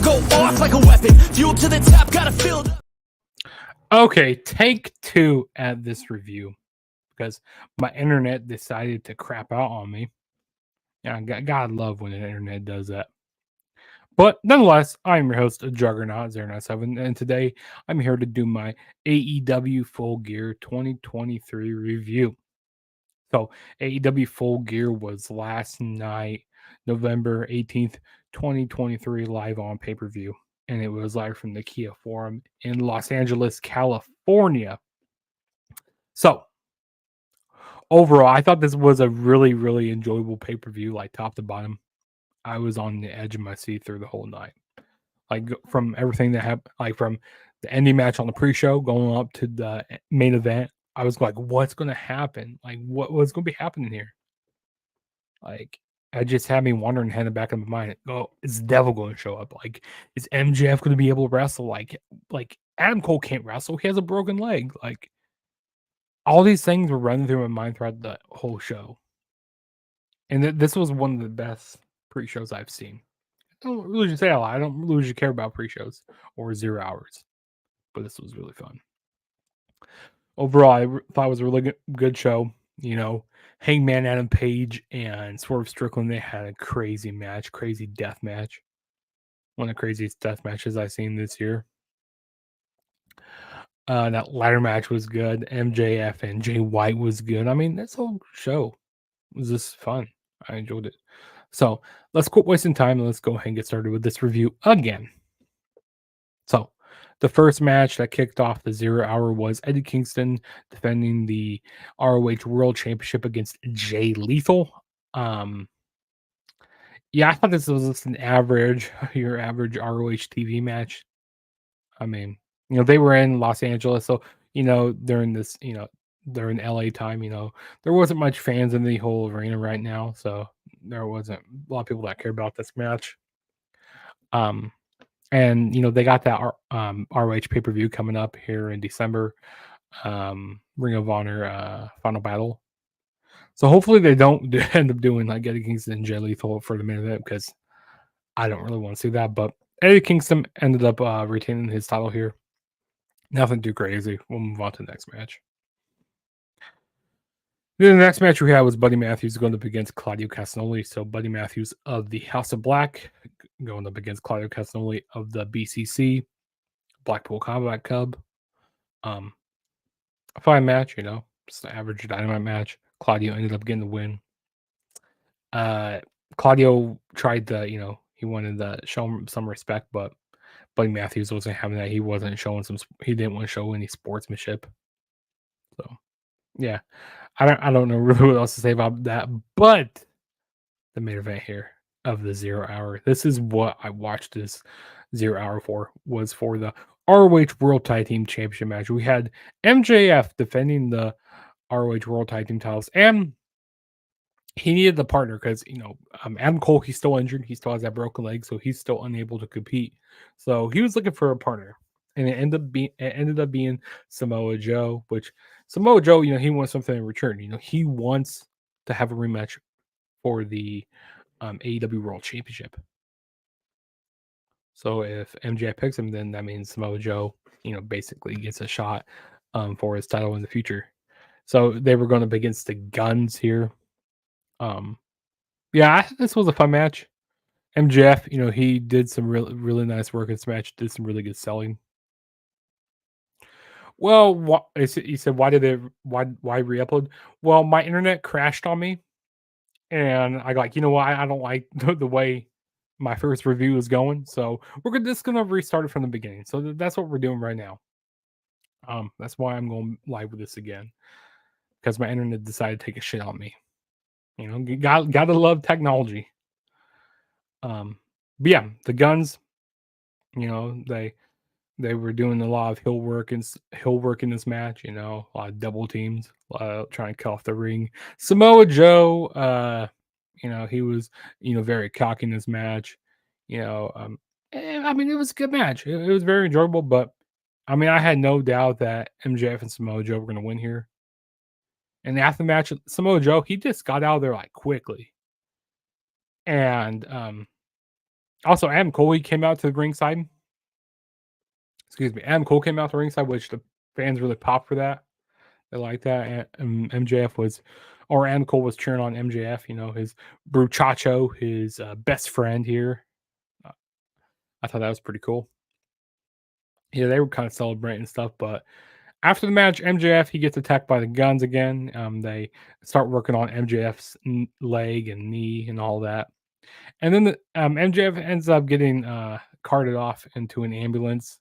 go off like a weapon. Fuel to the top, gotta fill up. Okay, take two at this review because my internet decided to crap out on me. Yeah, God love when the internet does that. But nonetheless, I'm your host, Juggernaut097, and today I'm here to do my AEW Full Gear 2023 review. So, AEW Full Gear was last night, November 18th, 2023, live on pay per view. And it was live from the Kia Forum in Los Angeles, California. So, overall, I thought this was a really, really enjoyable pay per view, like top to bottom. I was on the edge of my seat through the whole night. Like from everything that happened, like from the ending match on the pre-show going up to the main event, I was like, "What's going to happen? Like, what's going to be happening here?" Like, I just had me wondering in the back of my mind, "Oh, is the Devil going to show up? Like, is MJF going to be able to wrestle? Like Adam Cole can't wrestle; he has a broken leg. Like, all these things were running through my mind throughout the whole show, and this was one of the best pre-shows I've seen. I don't really say a lot. I don't really care about pre-shows or 0 hours, but this was really fun. Overall, I thought it was a really good show. You know, Hangman Adam Page and Swerve Strickland, they had a crazy match, crazy death match. One of the craziest death matches I've seen this year. That ladder match was good. MJF and Jay White was good. I mean, this whole show was just fun. I enjoyed it. So let's quit wasting time and let's go ahead and get started with this review again. So the first match that kicked off the 0 hour was Eddie Kingston defending the ROH World Championship against Jay Lethal. Yeah, I thought this was just your average ROH TV match. I mean, they were in Los Angeles, so during this, they're in LA time. There wasn't much fans in the whole arena right now, so there wasn't a lot of people that care about this match. And they got that ROH pay per view coming up here in December, Ring of Honor Final Battle. So hopefully they don't end up doing like Eddie Kingston and Jay Lethal for the main event because I don't really want to see that. But Eddie Kingston ended up retaining his title here. Nothing too crazy. We'll move on to the next match. Then the next match we had was Buddy Matthews going up against Claudio Castagnoli. So Buddy Matthews of the House of Black going up against Claudio Castagnoli of the BCC, Blackpool Combat Club. A fine match, just an average Dynamite match. Claudio ended up getting the win. Claudio tried to, he wanted to show him some respect, but Buddy Matthews wasn't having that. He wasn't showing he didn't want to show any sportsmanship. So, yeah, I don't know really what else to say about that, but the main event here of the 0 hour, this is what I watched this 0 hour for, was for the ROH World Tag Team Championship match. We had MJF defending the ROH World Tag Team titles, and he needed the partner because Adam Cole, he's still injured, he still has that broken leg, so he's still unable to compete. So he was looking for a partner, and it ended up being Samoa Joe. Which Samoa Joe, he wants something in return. He wants to have a rematch for the AEW World Championship. So if MJ picks him, then that means Samoa Joe, basically gets a shot for his title in the future. So they were going up against the Guns here. This was a fun match. MJF, he did some really nice work in this match. Did some really good selling. Well, he said, why re-upload? Well, my internet crashed on me, and I like, what? I don't like the way my first review is going, so we're just gonna restart it from the beginning. So that's what we're doing right now. That's why I'm going live with this again, because my internet decided to take a shit on me. Gotta love technology. But yeah, the Guns, they were doing a lot of hill work in this match. A lot of double teams, trying to cut off the ring. Samoa Joe, he was very cocky in this match. I mean, it was a good match. It was very enjoyable, but I mean, I had no doubt that MJF and Samoa Joe were going to win here. And after the match, Samoa Joe, he just got out of there like quickly. And Also, Adam Cole he came out to the ringside. Excuse me, Adam Cole came out to ringside, which the fans really popped for that. They liked that. And MJF was, or Adam Cole was cheering on MJF. You know, his bruchacho, his best friend here. Uh, I thought that was pretty cool. Yeah, they were kind of celebrating stuff, but after the match, MJF he gets attacked by the Guns again. They start working on MJF's leg and knee and all that, and then MJF ends up getting carted off into an ambulance.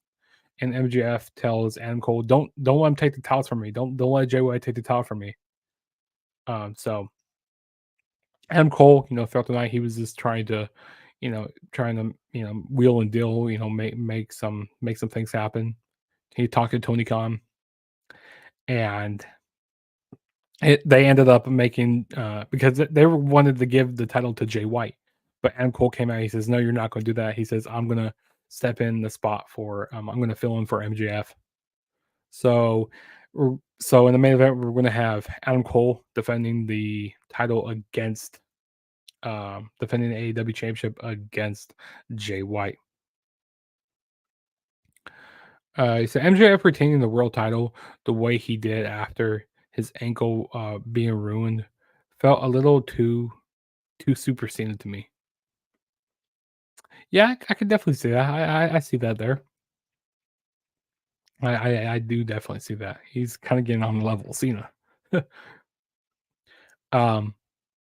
And MJF tells Adam Cole, "Don't let him take the titles from me. Don't let Jay White take the title from me." So Adam Cole, you know, throughout the night, he was just trying to, wheel and deal, you know, make some things happen. He talked to Tony Khan, and they ended up making because they wanted to give the title to Jay White, but Adam Cole came out. He says, "No, you're not going to do that." He says, "I'm going to step in the spot for I'm going to fill in for MJF." So, so in the main event, we're going to have Adam Cole defending the title against defending the AEW Championship against Jay White. So MJF retaining the world title the way he did after his ankle being ruined felt a little too superseded to me. Yeah, I could definitely see that. I see that there. I do definitely see that. He's kind of getting on the level of Cena. Um,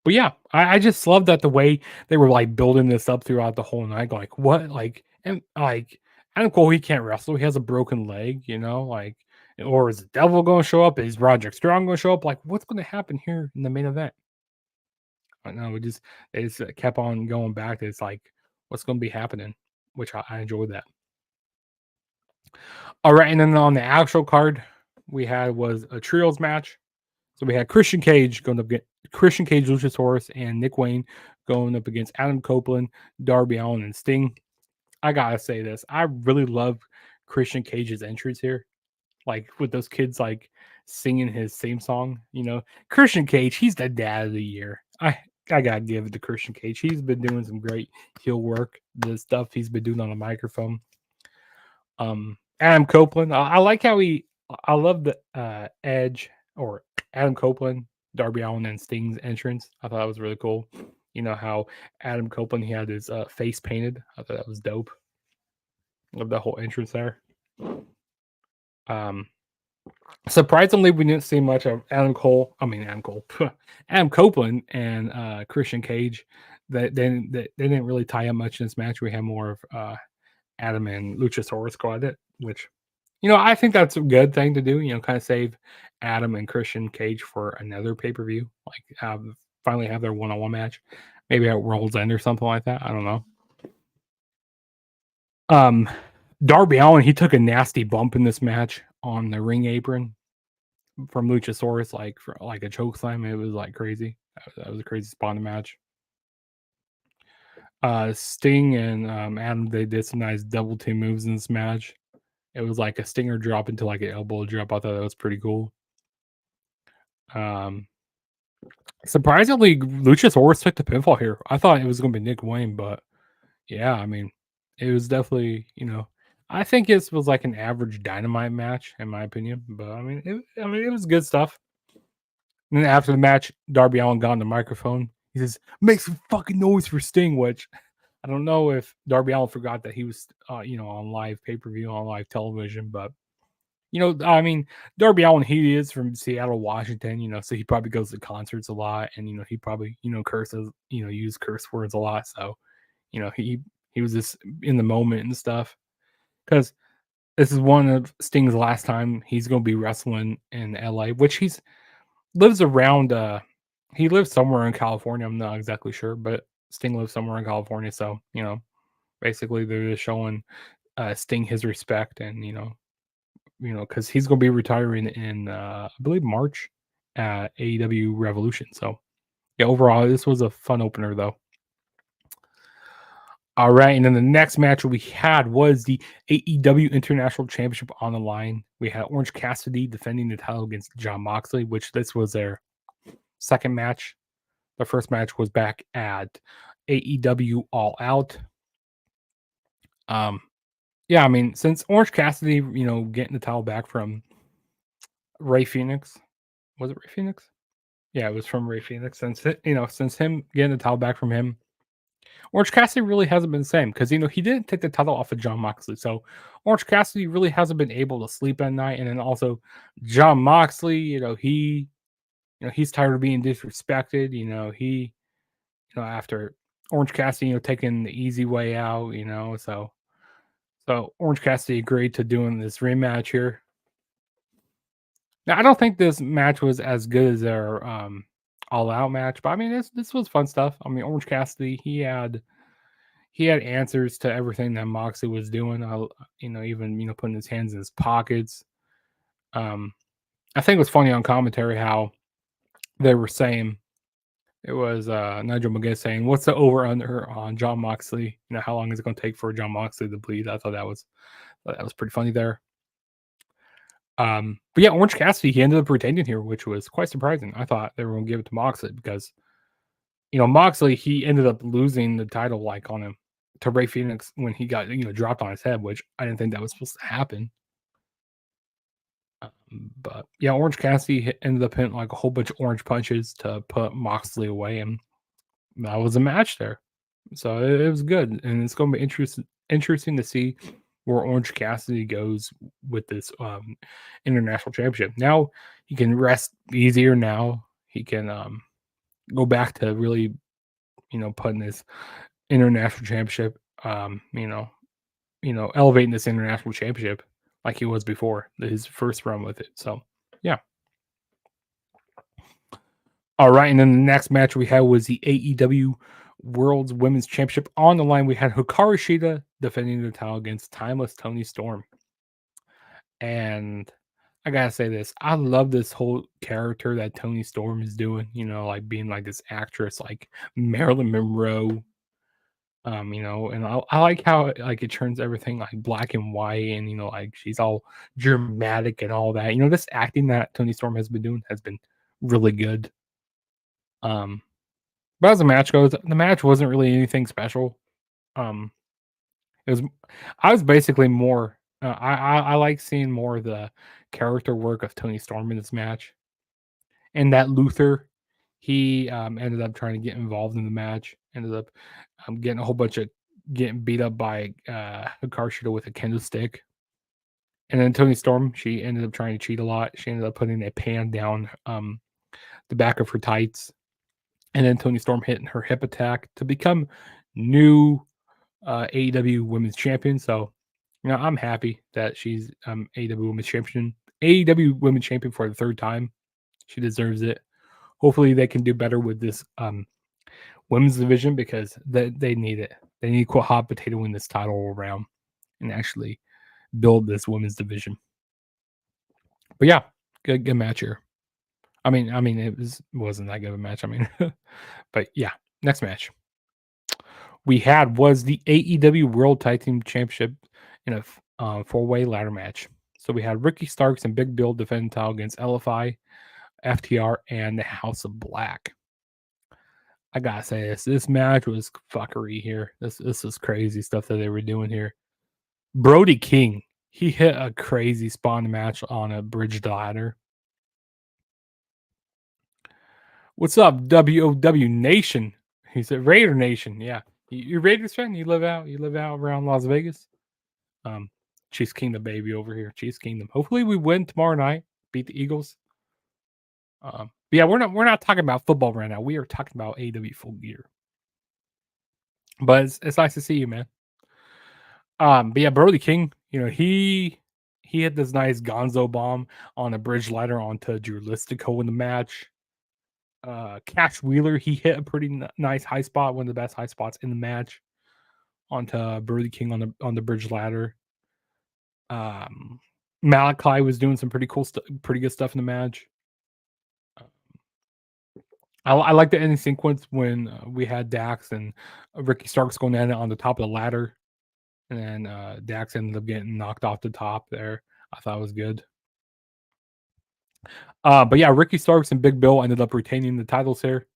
but yeah, I just love that the way they were like building this up throughout the whole night. Like what, like and like Adam Cole, he can't wrestle. He has a broken leg, you know, like or is the devil going to show up? Is Roderick Strong going to show up? Like what's going to happen here in the main event? I know they just kept on going back. It's like what's going to be happening, which I enjoyed that. All right, and then on the actual card we had was a trios match. So we had Christian Cage going up against Christian Cage, Luchasaurus, and Nick Wayne going up against Adam Copeland, Darby Allin, and Sting. I gotta say this, I really love Christian Cage's entrance here, like with those kids like singing his theme song. You know, Christian Cage, he's the dad of the year. I gotta give it to Christian Cage. He's been doing some great heel work. The stuff he's been doing on the microphone. Adam Copeland, I like how I love the Edge or Adam Copeland, Darby Allin, and Sting's entrance. I thought that was really cool. You know how Adam Copeland he had his face painted. I thought that was dope. Love that whole entrance there. Um, Surprisingly, we didn't see much of Adam Cole. I mean Adam Cole, Adam Copeland and Christian Cage. They didn't really tie up much in this match. We had more of Adam and Luchasaurus go at it, which you know I think that's a good thing to do. You know, kind of save Adam and Christian Cage for another pay per view, like finally have their one on one match, maybe at World's End or something like that. I don't know. Um, Darby Allin he took a nasty bump in this match on the ring apron from Luchasaurus, like for like a choke slam. It was like crazy. That was a crazy spot in the match. Sting and Adam they did some nice double team moves in this match. It was like a stinger drop into like an elbow drop. I thought that was pretty cool. Um, Surprisingly, Luchasaurus took the pinfall here. I thought it was going to be Nick Wayne, but yeah, I mean, it was definitely I think this was like an average Dynamite match in my opinion. But it was good stuff. And then after the match, Darby Allin got on the microphone. He says, "Make some fucking noise for Sting," which I don't know if Darby Allin forgot that he was, on live pay per view on live television, but I mean, Darby Allin, he is from Seattle, Washington, so he probably goes to concerts a lot, and he probably curses, use curse words a lot. So, he was just in the moment and stuff. Because this is one of Sting's last time he's going to be wrestling in LA, which lives around. He lives somewhere in California. I'm not exactly sure, but Sting lives somewhere in California. So, basically they're just showing Sting his respect, and because he's going to be retiring in, I believe, March at AEW Revolution. So, yeah, overall, this was a fun opener, though. All right, and then the next match we had was the AEW International Championship on the line. We had Orange Cassidy defending the title against Jon Moxley, which this was their second match. The first match was back at AEW All Out. Yeah, I mean, since Orange Cassidy, getting the title back from Ray Phoenix, was it Ray Phoenix? Yeah, it was from Ray Phoenix. Since him getting the title back from him, Orange Cassidy really hasn't been the same because he didn't take the title off of John Moxley, so Orange Cassidy really hasn't been able to sleep at night. And then also John Moxley, he's tired of being disrespected. After Orange Cassidy, taking the easy way out, so Orange Cassidy agreed to doing this rematch here. Now, I don't think this match was as good as their all out match, but I mean this was fun stuff. I mean, Orange Cassidy, he had answers to everything that Moxley was doing. Even putting his hands in his pockets. I think it was funny on commentary how they were saying it was Nigel McGuinness saying, "What's the over under on John Moxley? How long is it going to take for John Moxley to bleed?" I thought that was pretty funny there. But yeah, Orange Cassidy, he ended up retaining here, which was quite surprising. I thought they were going to give it to Moxley because Moxley, he ended up losing the title like on him to Ray Phoenix when he got dropped on his head, which I didn't think that was supposed to happen. But yeah, Orange Cassidy ended up hitting like a whole bunch of orange punches to put Moxley away, and that was a match there. So it was good, and it's going to be interesting to see where Orange Cassidy goes with this international championship. Now he can rest easier. Now he can go back to really, putting this international championship, elevating this international championship like he was before his first run with it. So yeah. All right, and then the next match we had was the AEW World's Women's Championship. On the line, we had Hikaru Shida defending the title against Timeless Toni Storm. And I gotta say this, I love this whole character that Toni Storm is doing, like being like this actress like Marilyn Monroe. And I like how like it turns everything like black and white, and like she's all dramatic and all that. This acting that Toni Storm has been doing has been really good. But as the match goes, the match wasn't really anything special. It was I was basically more. I like seeing more of the character work of Toni Storm in this match, and that Luther, he ended up trying to get involved in the match. Ended up getting a whole bunch of getting beat up by Hikaru Shida with a kendo stick. And then Toni Storm, she ended up trying to cheat a lot. She ended up putting a pan down the back of her tights. And then Toni Storm hitting her hip attack to become new AEW Women's Champion. So, I'm happy that she's AEW Women's Champion. AEW Women's Champion for the third time. She deserves it. Hopefully, they can do better with this women's division because they need it. They need to quit hot potato in this title around and actually build this women's division. But yeah, good match here. I mean, it wasn't that good of a match. I mean, but yeah, next match we had was the AEW World Tag Team Championship in a four-way ladder match. So we had Ricky Starks and Big Bill defending title against LFI, FTR, and the House of Black. I gotta say this match was fuckery here. This is crazy stuff that they were doing here. Brody King, he hit a crazy spawn match on a bridge ladder. What's up, WOW Nation? He said Raider Nation. Yeah, you Raiders fan? You live out around Las Vegas. Chiefs Kingdom baby over here. Chiefs Kingdom. Hopefully we win tomorrow night. Beat the Eagles. But yeah, we're not talking about football right now. We are talking about AEW Full Gear. But it's nice to see you, man. But yeah, Brody King, he hit this nice Gonzo bomb on a bridge ladder onto Drew Listico in the match. Cash Wheeler, he hit a pretty nice high spot, one of the best high spots in the match, onto Brody King on the bridge ladder. Malachi was doing some pretty good stuff in the match. I like the ending sequence when we had Dax and Ricky Starks going at it on the top of the ladder, and then Dax ended up getting knocked off the top there. I thought it was good. But yeah, Ricky Starks and Big Bill ended up retaining the titles here.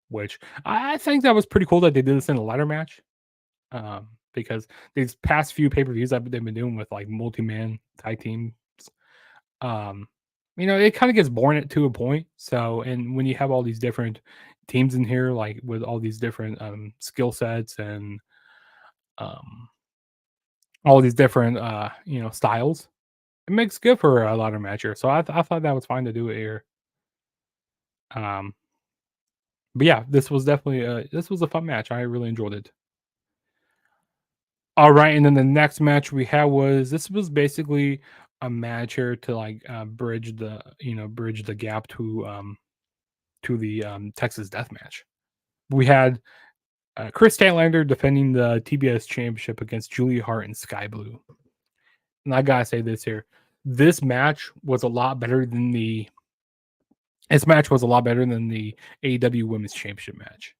Which I think that was pretty cool that they did this in a ladder match. because these past few pay-per-views that they've been doing with like multi-man tag teams, um, it kind of gets boring to a point. So, and when you have all these different teams in here, like with all these different skill sets and um, all these different styles, it makes good for a ladder match here. So I thought that was fine to do it here. But yeah, this was definitely this was a fun match. I really enjoyed it. All right, and then the next match we had was basically a match here to like bridge the gap to the Texas Death Match. We had Chris Statlander defending the TBS Championship against Julia Hart and Sky Blue. And I gotta say this here, this match was a lot better than the AEW Women's Championship match.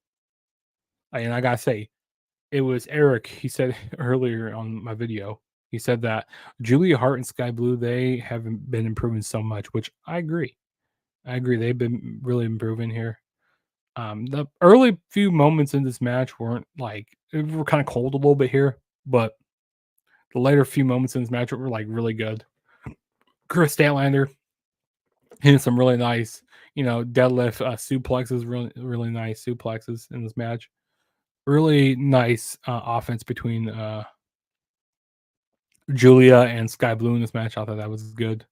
And I gotta say, it was Eric. He said earlier on my video, he said that Julia Hart and Sky Blue, they haven't been improving so much, which I agree. They've been really improving here. The early few moments in this match weren't like, they were kind of cold a little bit here, but the later few moments in this match were like really good. Chris Statlander hitting some really nice, deadlift suplexes, really nice suplexes in this match. Really nice offense between Julia and Sky Blue in this match. I thought that was good.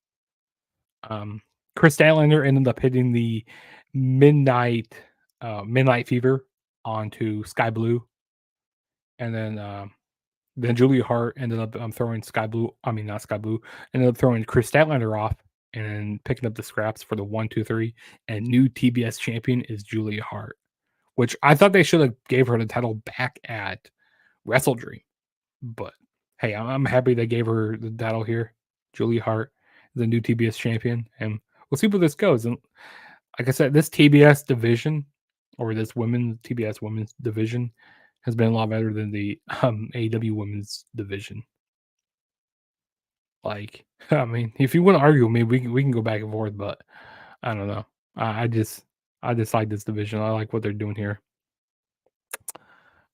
Chris Statlander ended up hitting the Midnight Fever onto Sky Blue, and then Julia Hart ended up throwing Sky Blue. I mean, not Sky Blue. Ended up throwing Chris Statlander off and then picking up the scraps for the 1-2-3. And new TBS champion is Julia Hart, which I thought they should have gave her the title back at Wrestle Dream. But hey, I'm happy they gave her the title here. Julia Hart, the new TBS champion, and we'll see where this goes. And like I said, this TBS division or this TBS women's division has been a lot better than the AEW women's division. Like, I mean, if you want to argue with me, we can go back and forth, but I don't know. I just like this division. I like what they're doing here.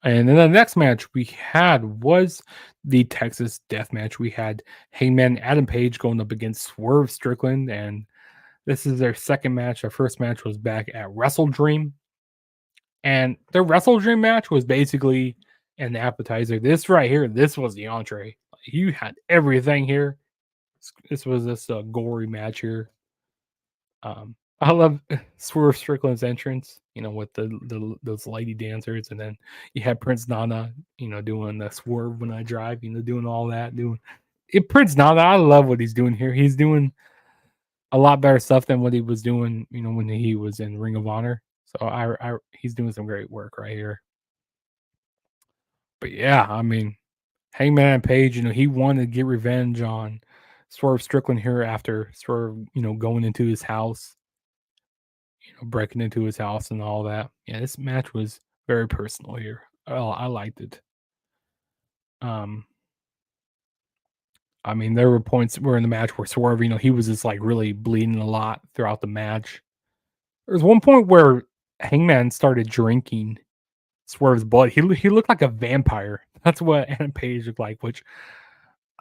And then the next match we had was the Texas Death Match. We had Hangman Adam Page going up against Swerve Strickland, and this is their second match. Their first match was back at Wrestle Dream, and their Wrestle Dream match was basically an appetizer. This right here, this was the entree. You had everything here. This was this gory match here. I love Swerve Strickland's entrance, with those lady dancers, and then you had Prince Nana, doing the swerve when I drive, doing all that, Prince Nana. I love what he's doing here. He's doing a lot better stuff than what he was doing, when he was in Ring of Honor. So he's doing some great work right here. But yeah, I mean, Hangman Page, he wanted to get revenge on Swerve Strickland here after Swerve, going into his house, breaking into his house and all that. Yeah, this match was very personal here. Oh, I liked it. I mean, there were points where in the match where Swerve, he was just like really bleeding a lot throughout the match. There was one point where Hangman started drinking Swerve's blood. He looked like a vampire. That's what Adam Page looked like, which,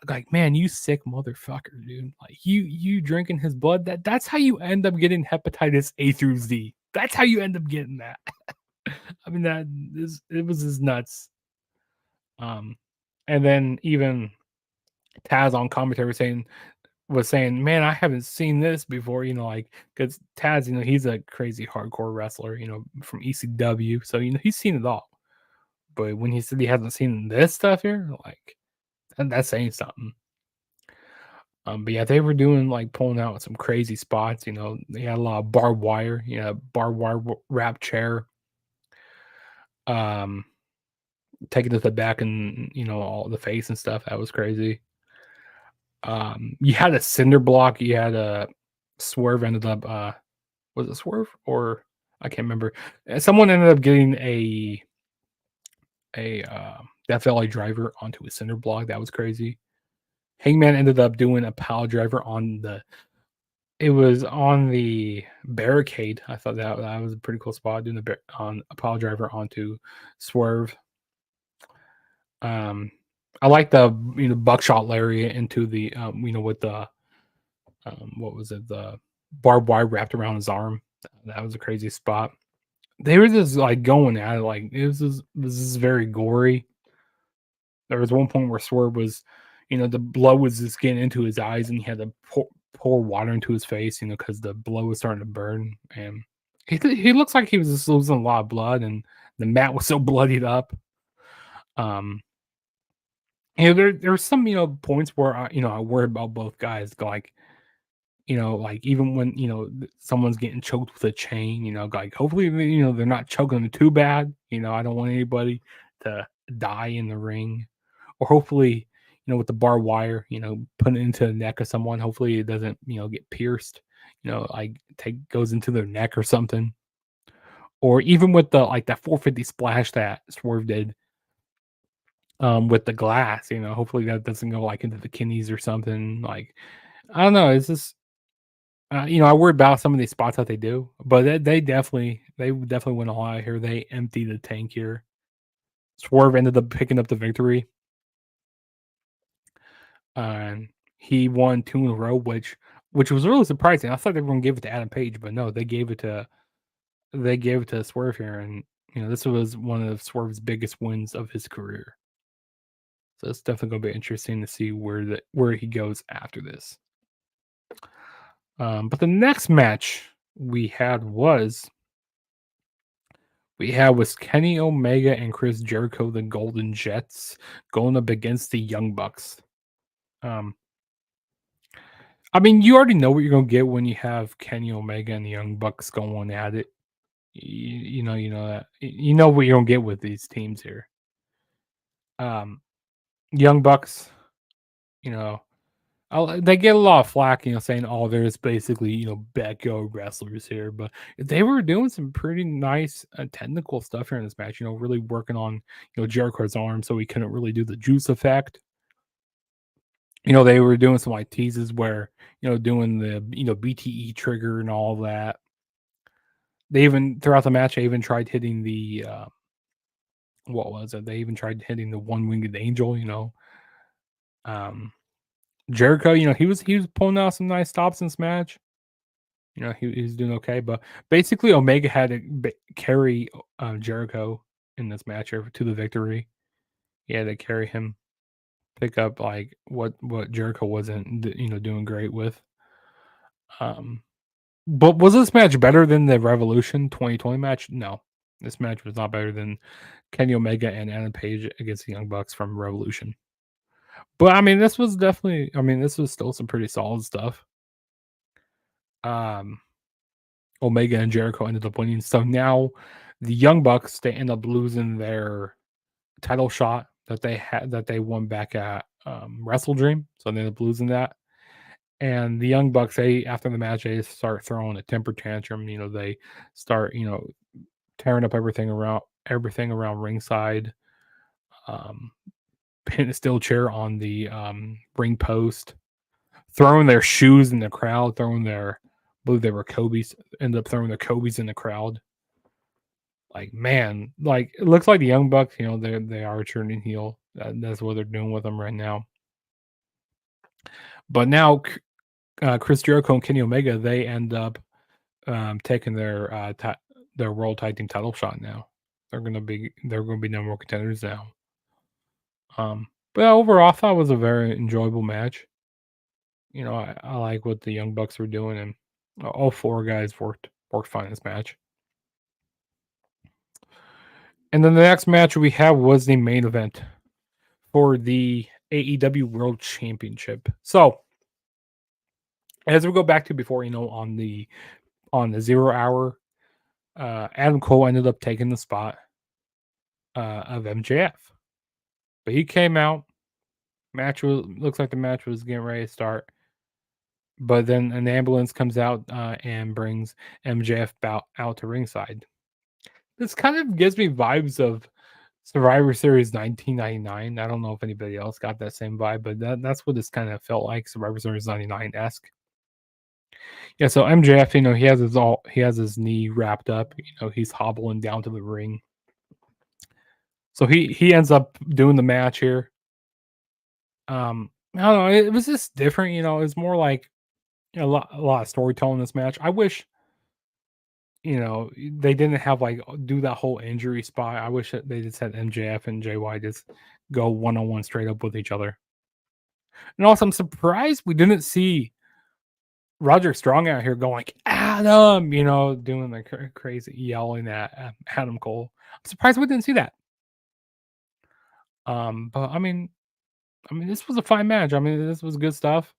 like, man, you sick motherfucker, dude. Like, you drinking his blood. That's how you end up getting hepatitis A through Z. That's how you end up getting that. I mean, it was just nuts. And then even Taz on commentary was saying, man, I haven't seen this before, because Taz, he's a crazy hardcore wrestler, from ECW. So, he's seen it all. But when he said he hasn't seen this stuff here, like, that's saying something. But yeah, they were doing like pulling out some crazy spots. They had a lot of barbed wire, barbed wire wrap chair. Taking it to the back and all the face and stuff. That was crazy. You had a cinder block. You had a Swerve ended up. Was it Swerve or I can't remember. Someone ended up getting a Death Valley driver onto a cinder block. That was crazy. Hangman ended up doing a pile driver on the barricade. I thought that was a pretty cool spot, doing on a pile driver onto Swerve. I like the buckshot lariat into the with the what was it, the barbed wire wrapped around his arm. That was a crazy spot. They were just like going at it, like this is very gory. There was one point where Swerve was, the blood was just getting into his eyes, and he had to pour water into his face, because the blood was starting to burn. And he looks like he was just losing a lot of blood, and the mat was so bloodied up. Um, there's some points where I worry about both guys, like like even when someone's getting choked with a chain, like hopefully they're not choking them too bad. I don't want anybody to die in the ring, or hopefully with the barbed wire, putting it into the neck of someone. Hopefully it doesn't get pierced, like goes into their neck or something. Or even with the like that 450 splash that Swerve did with the glass, hopefully that doesn't go like into the kidneys or something. Like I don't know, it's just I worry about some of these spots that they do, but they definitely went all out here. They emptied the tank here. Swerve ended up picking up the victory, and he won 2 in a row, which was really surprising. I thought they were going to give it to Adam Page, but no, they gave it to Swerve here, and this was one of Swerve's biggest wins of his career. So it's definitely going to be interesting to see where he goes after this. But the next match we had was Kenny Omega and Chris Jericho, the Golden Jets, going up against the Young Bucks. I mean, you already know what you're gonna get when you have Kenny Omega and the Young Bucks going at it. You know that. You know what you're gonna get with these teams here. Young Bucks, you know, they get a lot of flack, saying, "Oh, there's basically backyard wrestlers here," but they were doing some pretty nice technical stuff here in this match. Really working on Jericho's arm, so he couldn't really do the juice effect. They were doing some like teases where doing the BTE trigger and all that. They even throughout the match, they even tried hitting the what was it? They even tried hitting the one winged angel. Jericho, he was pulling out some nice stops in this match. He's doing okay, but basically Omega had to carry Jericho in this match to the victory. He had to carry him, pick up like what Jericho wasn't doing great with. But was this match better than the Revolution 2020 match? No, this match was not better than Kenny Omega and Adam Page against the Young Bucks from Revolution. But I mean, this was still some pretty solid stuff. Omega and Jericho ended up winning. So now the Young Bucks, they end up losing their title shot that they won back at Wrestle Dream. So they end up losing that. And the Young Bucks, after the match, they start throwing a temper tantrum. They start tearing up everything around ringside. Pin a steel chair on the ring post, throwing their shoes in the crowd, I believe they were Kobe's, ended up throwing their Kobe's in the crowd. Like, man, like it looks like the Young Bucks, they are turning heel. That's what they're doing with them right now. But now Chris Jericho and Kenny Omega, they end up taking their World Tag Team title shot now. They're gonna be number one contenders now. But overall, I thought it was a very enjoyable match. I like what the Young Bucks were doing, and all 4 guys worked fine in this match. And then the next match we have was the main event for the AEW World Championship. So, as we go back to before, on the 0 hour, Adam Cole ended up taking the spot of MJF, but he came out. Looks like the match was getting ready to start, but then an ambulance comes out and brings MJF out to ringside. This kind of gives me vibes of Survivor Series 1999. I don't know if anybody else got that same vibe, but that's what this kind of felt like, Survivor Series 99-esque. Yeah, so MJF, he has his knee wrapped up. He's hobbling down to the ring. So he ends up doing the match here. I don't know. It was just different. It was more like a lot of storytelling in this match. I wish they didn't have like do that whole injury spot. I wish that they just had MJF and JY just go one on one straight up with each other. And also, I'm surprised we didn't see Roderick Strong out here going like Adam, doing the crazy yelling at Adam Cole. I'm surprised we didn't see that. But this was a fine match. This was good stuff.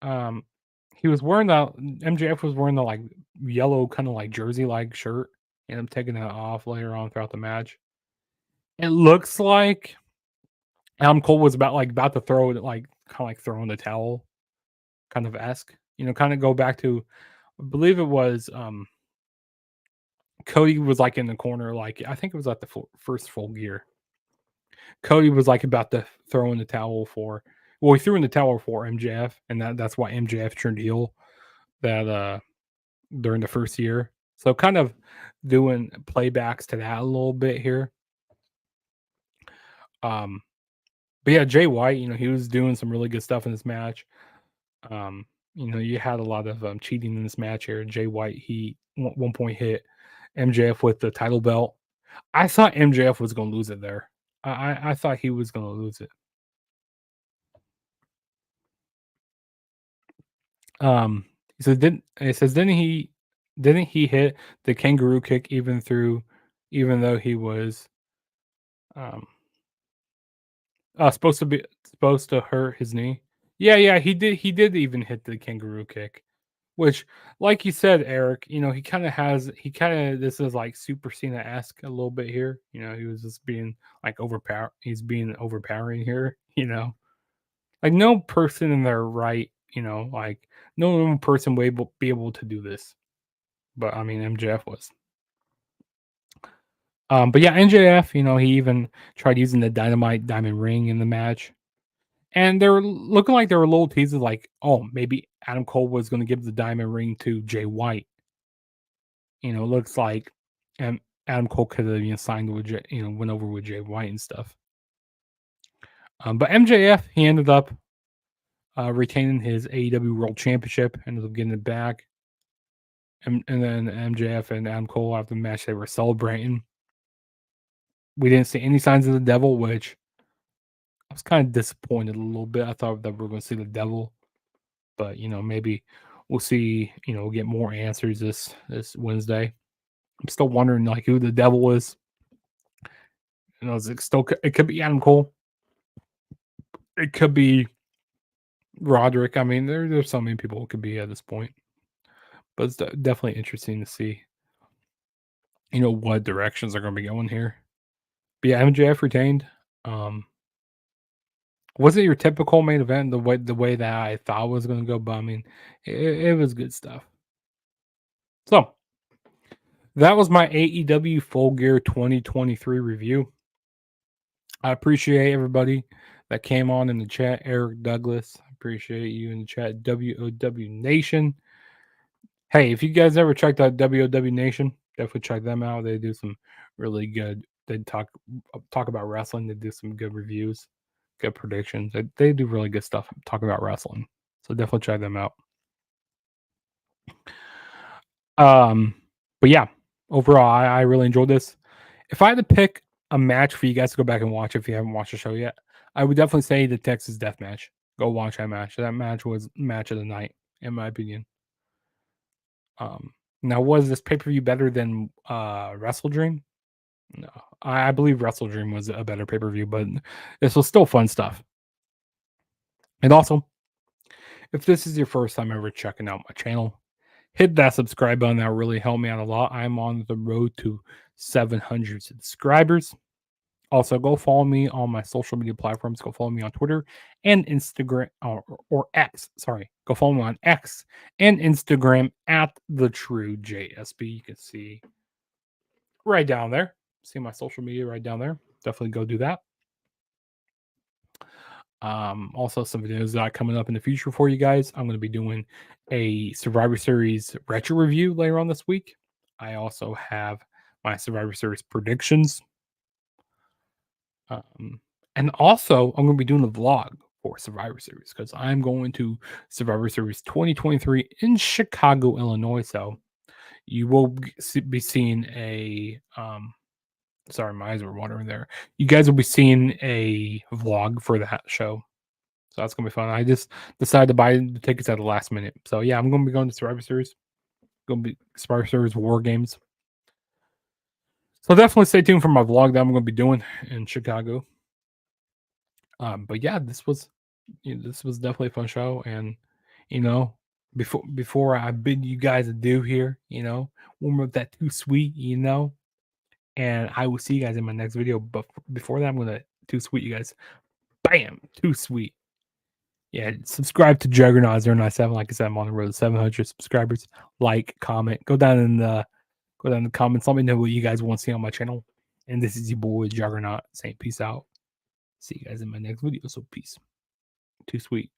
He was wearing the MJF was wearing the like yellow kind of like jersey like shirt, and I'm taking that off later on throughout the match. It looks like Adam Cole was about to throw it, like kind of like throwing the towel, kind of esque. Kind of go back to, I believe it was Cody was like in the corner, like I think it was at the first Full Gear. Cody was like about to throw in the towel for, well, he threw in the towel for MJF, and that's why MJF turned heel that during the first year. So kind of doing playbacks to that a little bit here. But yeah, Jay White, he was doing some really good stuff in this match. You had a lot of cheating in this match here. Jay White, he one point hit MJF with the title belt. I thought MJF was going to lose it there. I thought he was going to lose it. He said didn't he hit the kangaroo kick even though he was supposed to hurt his knee? Yeah, he did even hit the kangaroo kick. Which, like you said, Eric, he kind of this is like Super Cena-esque a little bit here. He was just being like he's being overpowering here, Like no person in their right, like no one person would be able to do this. But MJF was. But yeah, MJF, he even tried using the dynamite diamond ring in the match. And they were looking like there were little teases like, oh, maybe Adam Cole was going to give the diamond ring to Jay White. Looks like Adam Cole could have signed with went over with Jay White and stuff. But MJF, he ended up retaining his AEW World Championship, ended up getting it back. And then MJF and Adam Cole after the match, they were celebrating. We didn't see any signs of the devil, which I was kind of disappointed a little bit. I thought that we were going to see the devil, but maybe we'll see. We'll get more answers this Wednesday. I'm still wondering like who the devil is. It could be Adam Cole. It could be Roderick. There's so many people it could be at this point, but it's definitely interesting to see. What directions are going to be going here. But yeah, MJF retained. Wasn't your typical main event the way that I thought was going to go, but it was good stuff. So that was my AEW Full Gear 2023 review. I appreciate everybody that came on in the chat. Eric Douglas, I appreciate you in the chat. WOW Nation. Hey, if you guys ever checked out WOW Nation, definitely check them out. They do some really good. They talk about wrestling. They do some good reviews, good predictions. They do really good stuff. Talk about wrestling. So definitely check them out. But yeah, overall, I really enjoyed this. If I had to pick a match for you guys to go back and watch if you haven't watched the show yet, I would definitely say the Texas Death Match. Go watch that match. That match was match of the night, in my opinion. Now was this pay-per-view better than Wrestle Dream? No. I believe Wrestle Dream was a better pay-per-view, but this was still fun stuff. And also, if this is your first time ever checking out my channel, hit that subscribe button. That will really help me out a lot. I'm on the road to 700 subscribers. Also, go follow me on my social media platforms. Go follow me on Twitter and Instagram or X. Sorry. Go follow me on X and Instagram at TheTrueJSB. You can see right down there. See my social media right down there. Definitely go do that. Also, some videos that are coming up in the future for you guys. I'm going to be doing a Survivor Series retro review later on this week. I also have my Survivor Series predictions. And also, I'm going to be doing a vlog for Survivor Series because I'm going to Survivor Series 2023 in Chicago, Illinois. So you will be seeing a sorry, my eyes were watering there. You guys will be seeing a vlog for that show. So that's gonna be fun. I just decided to buy the tickets at the last minute. So yeah, I'm gonna be going to Survivor Series. Gonna be Survivor Series War Games. So definitely stay tuned for my vlog that I'm gonna be doing in Chicago. But yeah, this was definitely a fun show, and you know, before I bid you guys adieu here, warm up that too sweet, and I will see you guys in my next video. But before that, I'm gonna too sweet you guys. Bam, too sweet. Yeah, subscribe to Juggernaut 097. Like I said, I'm on the road to 700 subscribers. Like, comment, go down in the comments. Let me know what you guys want to see on my channel. And this is your boy Juggernaut saying peace out. See you guys in my next video. So peace. Too sweet.